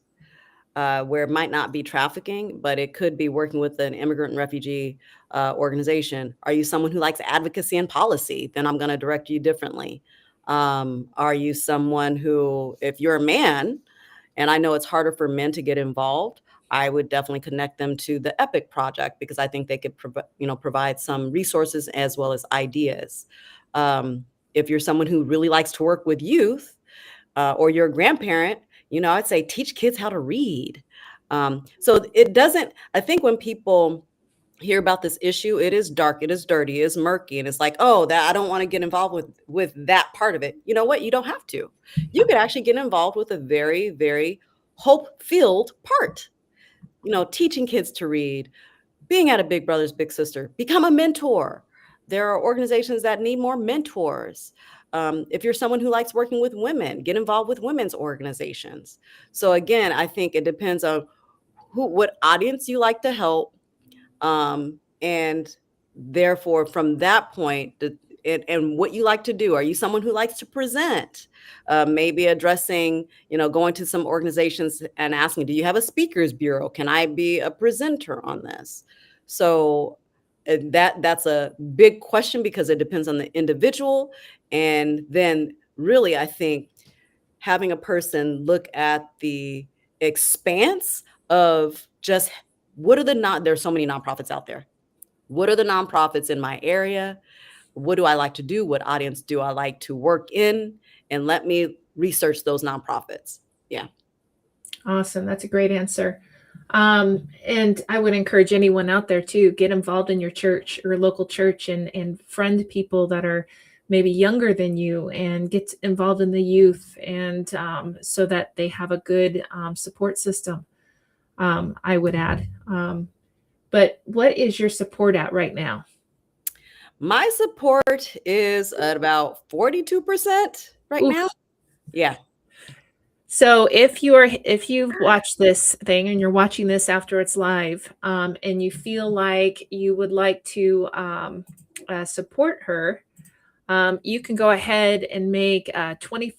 where it might not be trafficking, but it could be working with an immigrant and refugee organization. Are you someone who likes advocacy and policy? Then I'm going to direct you differently. Are you someone who, if you're a man, and I know it's harder for men to get involved, I would definitely connect them to the EPIC project, because I think they could provide some resources as well as ideas. If you're someone who really likes to work with youth, or you're a grandparent, I'd say teach kids how to read. So it doesn't, I think when people hear about this issue, it is dark, it is dirty, it is murky, and it's like, oh, that I don't want to get involved with that part of it. You know what? You don't have to. You could actually get involved with a very, very hope-filled part. Teaching kids to read, being at a Big Brothers Big Sister, become a mentor. There are organizations that need more mentors. If you're someone who likes working with women, get involved with women's organizations. So again, I think it depends on what audience you like to help. And therefore, from that point, and what you like to do. Are you someone who likes to present? Maybe addressing, going to some organizations and asking, do you have a speakers bureau? Can I be a presenter on this? So that's a big question, because it depends on the individual. And then really, I think having a person look at the expanse of just there's so many nonprofits out there. What are the nonprofits in my area? What do I like to do? What audience do I like to work in? And let me research those nonprofits. Yeah. Awesome. That's a great answer. And I would encourage anyone out there to get involved in your church or local church and friend people that are maybe younger than you, and get involved in the youth, and so that they have a good support system, I would add. But what is your support at right now? My support is at about 42% right now. Oof. Yeah. So if you've watched this thing and you're watching this after it's live, and you feel like you would like to support her, you can go ahead and make $25,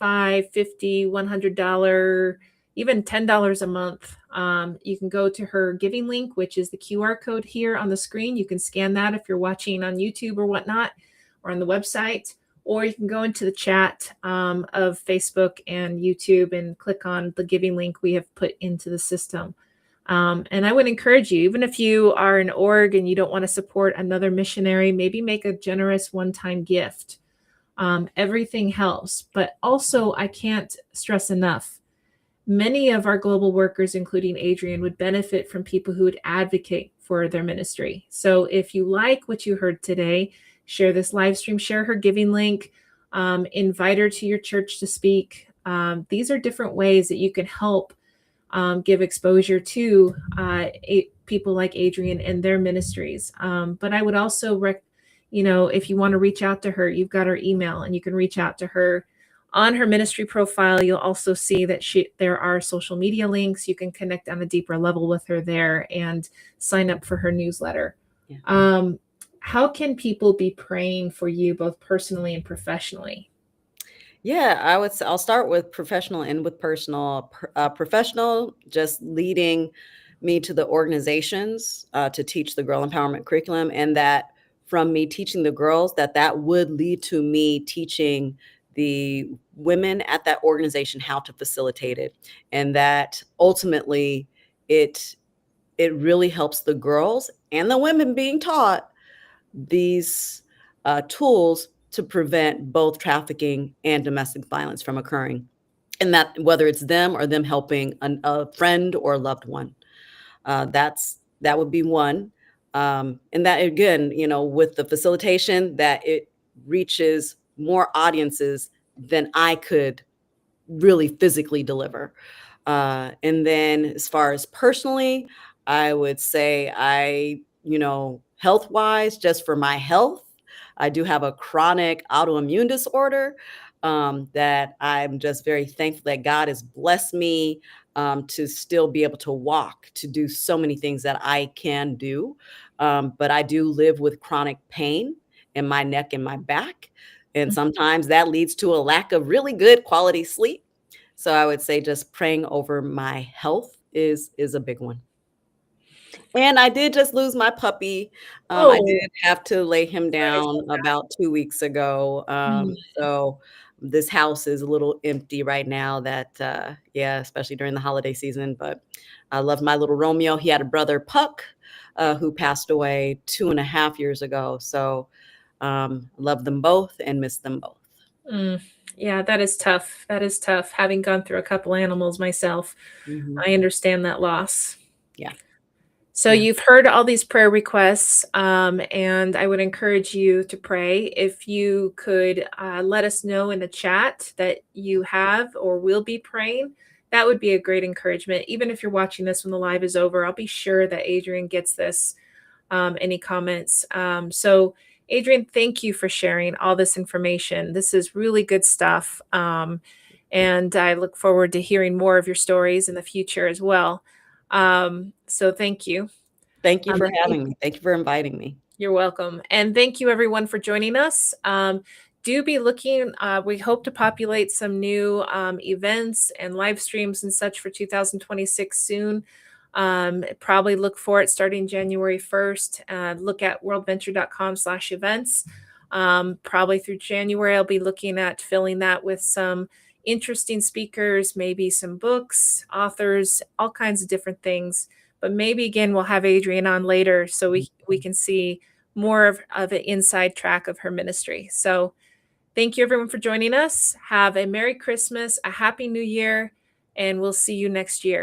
$50, $100, even $10 a month. You can go to her giving link, which is the QR code here on the screen. You can scan that if you're watching on YouTube or whatnot, or on the website, or you can go into the chat of Facebook and YouTube and click on the giving link we have put into the system. And I would encourage you, even if you are an org and you don't want to support another missionary, maybe make a generous one-time gift. Everything helps, but also I can't stress enough. Many of our global workers, including Adrienne, would benefit from people who would advocate for their ministry. So if you like what you heard today, share this live stream, share her giving link, invite her to your church to speak. These are different ways that you can help give exposure to people like Adrienne and their ministries. But I would also if you want to reach out to her, you've got her email and you can reach out to her. On her ministry profile, you'll also see that there are social media links. You can connect on a deeper level with her there and sign up for her newsletter. Yeah. How can people be praying for you both personally and professionally? Yeah, I'll start with professional and with personal. Professional, just leading me to the organizations to teach the girl empowerment curriculum, and that from me teaching the girls, that would lead to me teaching the women at that organization how to facilitate it, and that ultimately it really helps the girls and the women being taught these tools to prevent both trafficking and domestic violence from occurring. And that whether it's them or them helping a friend or a loved one, that would be one. And that again, with the facilitation, that it reaches more audiences than I could really physically deliver. And then as far as personally, I would say health wise, just for my health, I do have a chronic autoimmune disorder that I'm just very thankful that God has blessed me to still be able to walk, to do so many things that I can do. But I do live with chronic pain in my neck and my back. And sometimes that leads to a lack of really good quality sleep. So I would say just praying over my health is a big one. And I did just lose my puppy. I Oh, did have to lay him sorry. down about 2 weeks ago. Mm. So this house is a little empty right now yeah, especially during the holiday season, but I love my little Romeo. He had a brother, Puck, who passed away 2.5 years ago. So love them both and miss them both. Mm. Yeah, that is tough. That is tough. Having gone through a couple animals myself, Mhm. I understand that loss. Yeah. So Yeah. you've heard all these prayer requests, and I would encourage you to pray. If you could let us know in the chat that you have or will be praying, that would be a great encouragement. Even if you're watching this when the live is over, I'll be sure that Adrienne gets this, any comments. So Adrienne, thank you for sharing all this information. This is really good stuff. And I look forward to hearing more of your stories in the future as well. So thank you. Thank you for Thank having me. Thank you for inviting me. You're welcome. And thank you everyone for joining us. Do be looking, we hope to populate some new events and live streams and such for 2026 soon. Probably look for it starting January 1st. Look at worldventure.com/events. Probably through January, I'll be looking at filling that with some interesting speakers, maybe some books, authors, all kinds of different things. But maybe again, we'll have Adrienne on later so we can see more of an inside track of her ministry. So thank you everyone for joining us. Have a Merry Christmas, a Happy New Year, and we'll see you next year.